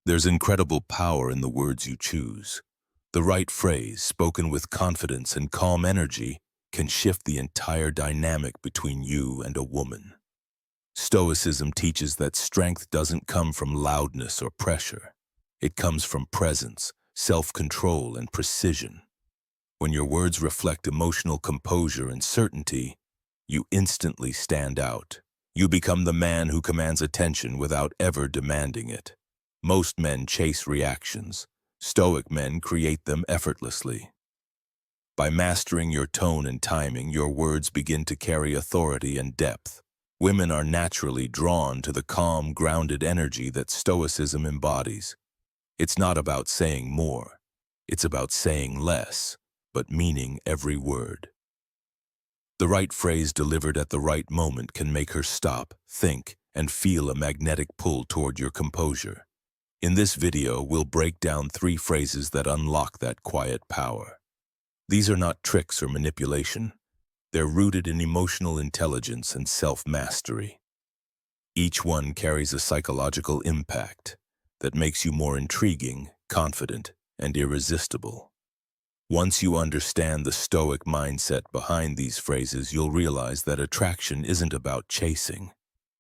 There's incredible power in the words you choose. The right phrase, spoken with confidence and calm energy, can shift the entire dynamic between you and a woman. Stoicism teaches that strength doesn't come from loudness or pressure. It comes from presence, self-control, and precision. When your words reflect emotional composure and certainty, you instantly stand out. You become the man who commands attention without ever demanding it. Most men chase reactions. Stoic men create them effortlessly. By mastering your tone and timing, your words begin to carry authority and depth. Women are naturally drawn to the calm, grounded energy that Stoicism embodies. It's not about saying more. It's about saying less, but meaning every word. The right phrase delivered at the right moment can make her stop, think, and feel a magnetic pull toward your composure. In this video, we'll break down 3 phrases that unlock that quiet power. These are not tricks or manipulation. They're rooted in emotional intelligence and self-mastery. Each one carries a psychological impact that makes you more intriguing, confident, and irresistible. Once you understand the Stoic mindset behind these phrases, you'll realize that attraction isn't about chasing.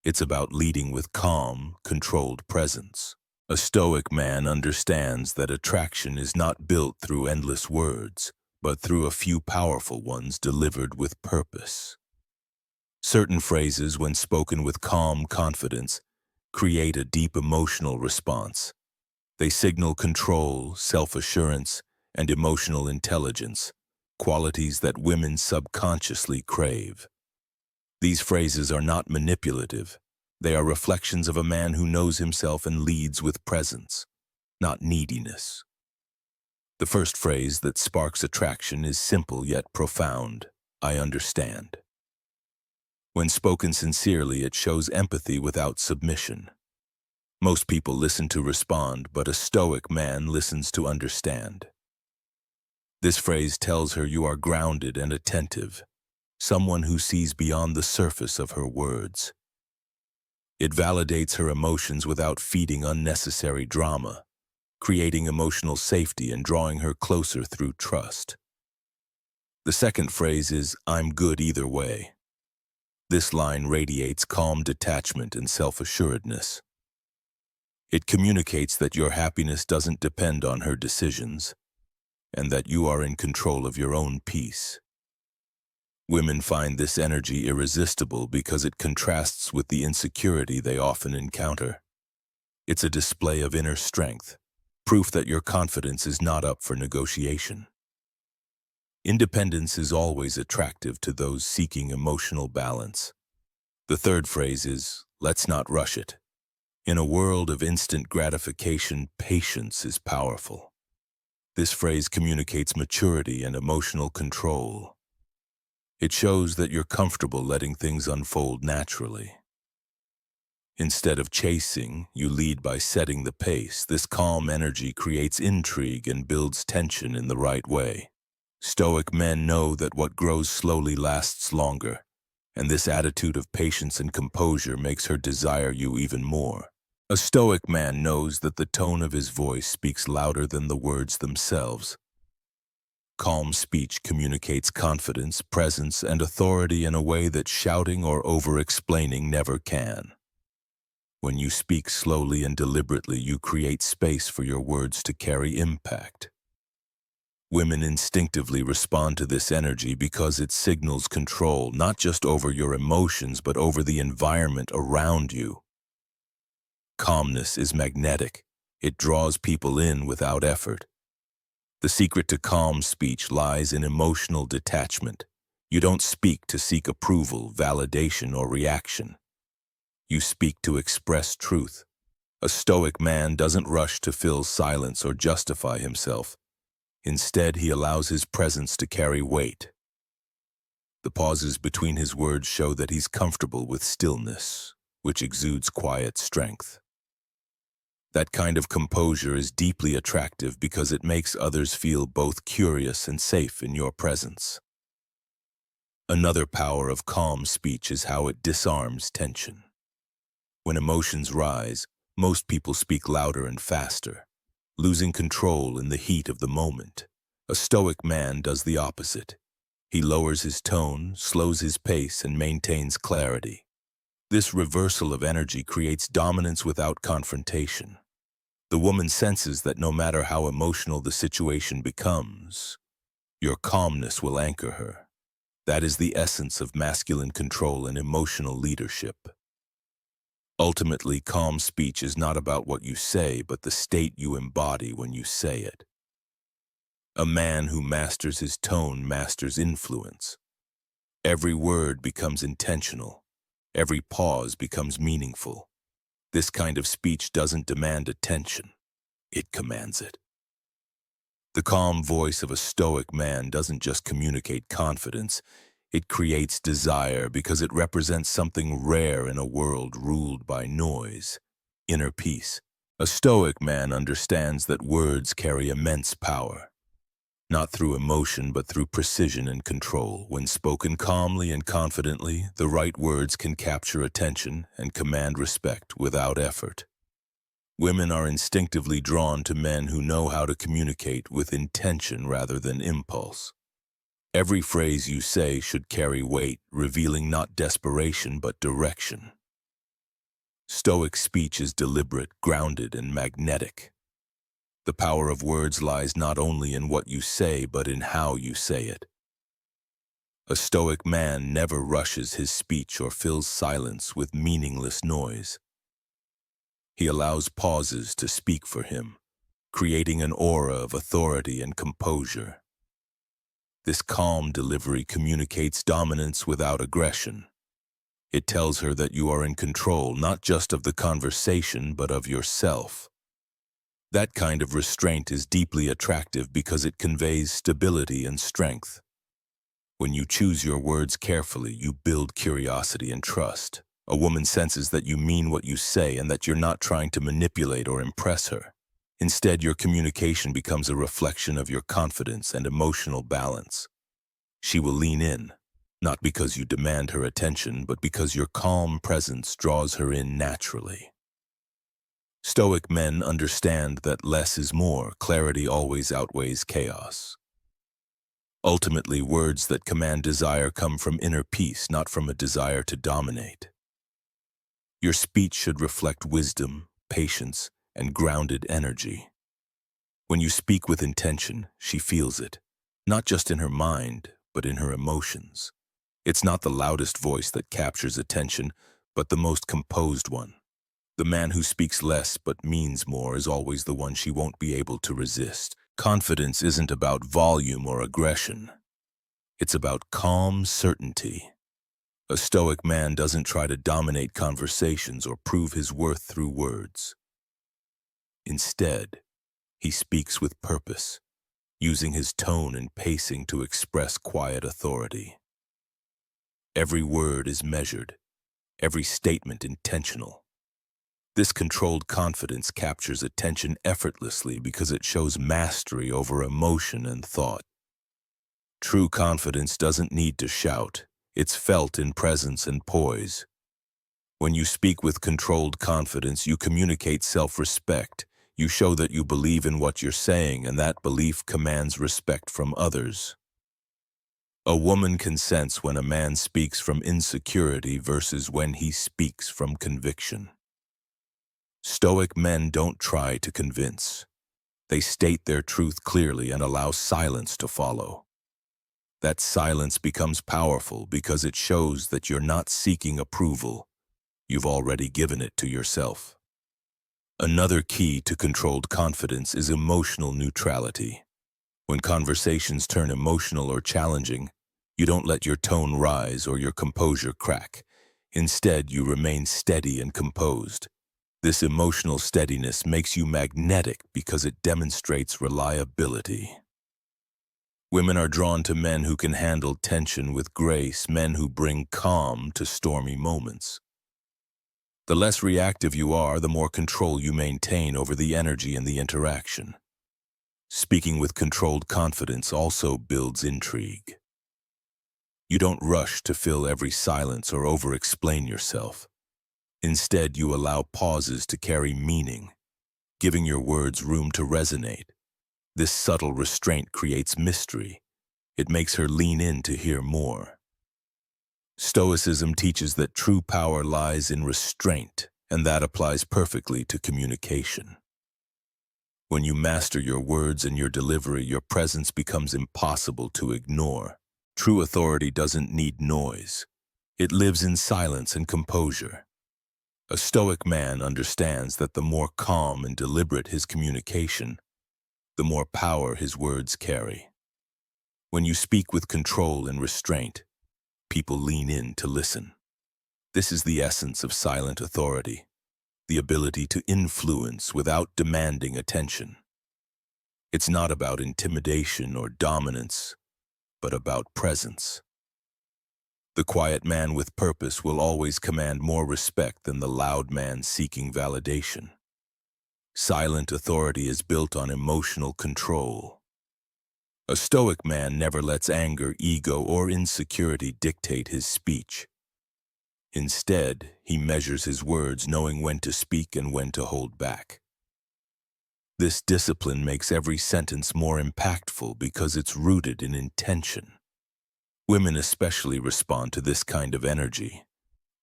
It's about leading with calm, controlled presence. A Stoic man understands that attraction is not built through endless words, but through a few powerful ones delivered with purpose. Certain phrases, when spoken with calm confidence, create a deep emotional response. They signal control, self-assurance, and emotional intelligence, qualities that women subconsciously crave. These phrases are not manipulative. They are reflections of a man who knows himself and leads with presence, not neediness. The first phrase that sparks attraction is simple yet profound: I understand. When spoken sincerely, it shows empathy without submission. Most people listen to respond, but a Stoic man listens to understand. This phrase tells her you are grounded and attentive, someone who sees beyond the surface of her words. It validates her emotions without feeding unnecessary drama, creating emotional safety and drawing her closer through trust. The second phrase is, I'm good either way. This line radiates calm detachment and self-assuredness. It communicates that your happiness doesn't depend on her decisions, and that you are in control of your own peace. Women find this energy irresistible because it contrasts with the insecurity they often encounter. It's a display of inner strength, proof that your confidence is not up for negotiation. Independence is always attractive to those seeking emotional balance. The third phrase is, let's not rush it. In a world of instant gratification, patience is powerful. This phrase communicates maturity and emotional control. It shows that you're comfortable letting things unfold naturally. Instead of chasing, you lead by setting the pace. This calm energy creates intrigue and builds tension in the right way. Stoic men know that what grows slowly lasts longer, and this attitude of patience and composure makes her desire you even more. A Stoic man knows that the tone of his voice speaks louder than the words themselves. Calm speech communicates confidence, presence, and authority in a way that shouting or over-explaining never can. When you speak slowly and deliberately, you create space for your words to carry impact. Women instinctively respond to this energy because it signals control, not just over your emotions, but over the environment around you. Calmness is magnetic. It draws people in without effort. The secret to calm speech lies in emotional detachment. You don't speak to seek approval, validation, or reaction. You speak to express truth. A Stoic man doesn't rush to fill silence or justify himself. Instead, he allows his presence to carry weight. The pauses between his words show that he's comfortable with stillness, which exudes quiet strength. That kind of composure is deeply attractive because it makes others feel both curious and safe in your presence. Another power of calm speech is how it disarms tension. When emotions rise, Most people speak louder and faster, losing control in the heat of the moment. A Stoic man does the opposite. He lowers his tone, slows his pace, and maintains clarity. This reversal of energy creates dominance without confrontation. The woman senses that no matter how emotional the situation becomes, your calmness will anchor her. That is the essence of masculine control and emotional leadership. Ultimately, calm speech is not about what you say, but the state you embody when you say it. A man who masters his tone masters influence. Every word becomes intentional. Every pause becomes meaningful. This kind of speech doesn't demand attention. It commands it. The calm voice of a Stoic man doesn't just communicate confidence. It creates desire because it represents something rare in a world ruled by noise: inner peace. A Stoic man understands that words carry immense power, not through emotion but through precision and control. When spoken calmly and confidently, the right words can capture attention and command respect without effort. Women are instinctively drawn to men who know how to communicate with intention rather than impulse. Every phrase you say should carry weight, revealing not desperation but direction. Stoic speech is deliberate, grounded, and magnetic. The power of words lies not only in what you say but in how you say it. A Stoic man never rushes his speech or fills silence with meaningless noise. He allows pauses to speak for him, creating an aura of authority and composure. This calm delivery communicates dominance without aggression. It tells her that you are in control not just of the conversation but of yourself. That kind of restraint is deeply attractive because it conveys stability and strength. When you choose your words carefully, you build curiosity and trust. A woman senses that you mean what you say and that you're not trying to manipulate or impress her. Instead, your communication becomes a reflection of your confidence and emotional balance. She will lean in, not because you demand her attention, but because your calm presence draws her in naturally. Stoic men understand that less is more. Clarity always outweighs chaos. Ultimately, words that command desire come from inner peace, not from a desire to dominate. Your speech should reflect wisdom, patience, and grounded energy. When you speak with intention, she feels it, not just in her mind, but in her emotions. It's not the loudest voice that captures attention, but the most composed one. The man who speaks less but means more is always the one she won't be able to resist. Confidence isn't about volume or aggression. It's about calm certainty. A Stoic man doesn't try to dominate conversations or prove his worth through words. Instead, he speaks with purpose, using his tone and pacing to express quiet authority. Every word is measured, every statement intentional. This controlled confidence captures attention effortlessly because it shows mastery over emotion and thought. True confidence doesn't need to shout. It's felt in presence and poise. When you speak with controlled confidence, you communicate self-respect. You show that you believe in what you're saying, and that belief commands respect from others. A woman can sense when a man speaks from insecurity versus when he speaks from conviction. Stoic men don't try to convince. They state their truth clearly and allow silence to follow. That silence becomes powerful because it shows that you're not seeking approval. You've already given it to yourself. Another key to controlled confidence is emotional neutrality. When conversations turn emotional or challenging, you don't let your tone rise or your composure crack. Instead, you remain steady and composed. This emotional steadiness makes you magnetic because it demonstrates reliability. Women are drawn to men who can handle tension with grace, men who bring calm to stormy moments. The less reactive you are, the more control you maintain over the energy in the interaction. Speaking with controlled confidence also builds intrigue. You don't rush to fill every silence or over-explain yourself. Instead, you allow pauses to carry meaning, giving your words room to resonate. This subtle restraint creates mystery. It makes her lean in to hear more. Stoicism teaches that true power lies in restraint, and that applies perfectly to communication. When you master your words and your delivery, your presence becomes impossible to ignore. True authority doesn't need noise. It lives in silence and composure. A Stoic man understands that the more calm and deliberate his communication, the more power his words carry. When you speak with control and restraint, people lean in to listen. This is the essence of silent authority, the ability to influence without demanding attention. It's not about intimidation or dominance, but about presence. The quiet man with purpose will always command more respect than the loud man seeking validation. Silent authority is built on emotional control. A Stoic man never lets anger, ego, or insecurity dictate his speech. Instead, he measures his words, knowing when to speak and when to hold back. This discipline makes every sentence more impactful because it's rooted in intention. Women especially respond to this kind of energy.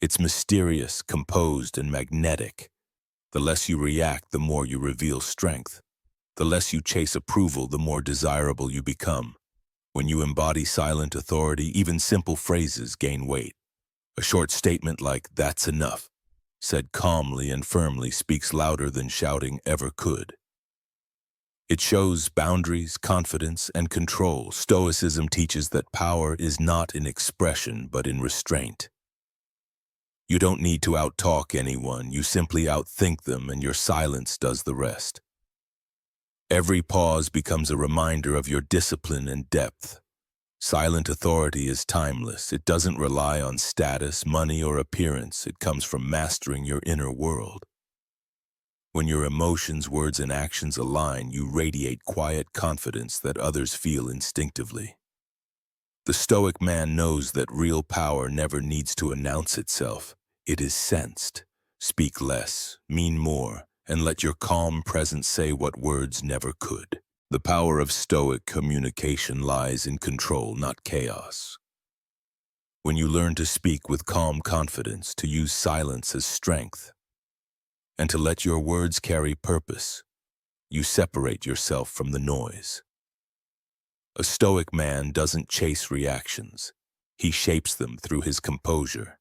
It's mysterious, composed, and magnetic. The less you react, the more you reveal strength. The less you chase approval, the more desirable you become. When you embody silent authority, even simple phrases gain weight. A short statement like, "That's enough," said calmly and firmly, speaks louder than shouting ever could. It shows boundaries, confidence, and control. Stoicism teaches that power is not in expression, but in restraint. You don't need to outtalk anyone, you simply outthink them, and your silence does the rest. Every pause becomes a reminder of your discipline and depth. Silent authority is timeless. It doesn't rely on status, money, or appearance. It comes from mastering your inner world. When your emotions, words, and actions align, you radiate quiet confidence that others feel instinctively. The Stoic man knows that real power never needs to announce itself. It is sensed. Speak less, mean more, and let your calm presence say what words never could. The power of Stoic communication lies in control, not chaos. When you learn to speak with calm confidence, to use silence as strength, and to let your words carry purpose, you separate yourself from the noise. A Stoic man doesn't chase reactions. He shapes them through his composure.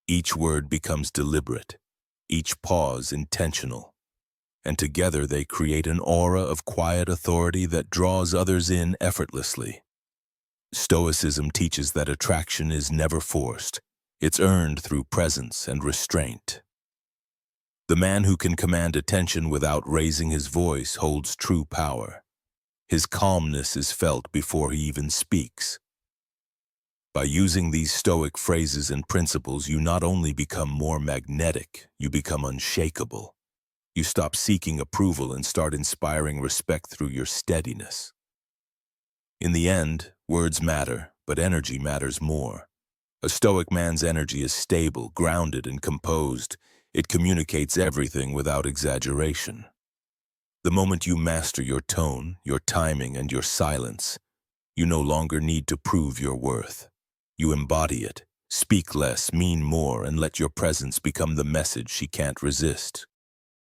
Each word becomes deliberate, each pause intentional, and together they create an aura of quiet authority that draws others in effortlessly. Stoicism teaches that attraction is never forced. It's earned through presence and restraint. The man who can command attention without raising his voice holds true power. His calmness is felt before he even speaks. By using these Stoic phrases and principles, you not only become more magnetic, you become unshakable. You stop seeking approval and start inspiring respect through your steadiness. In the end, words matter, but energy matters more. A Stoic man's energy is stable, grounded, and composed. It communicates everything without exaggeration. The moment you master your tone, your timing, and your silence, you no longer need to prove your worth. You embody it. Speak less, mean more, and let your presence become the message she can't resist.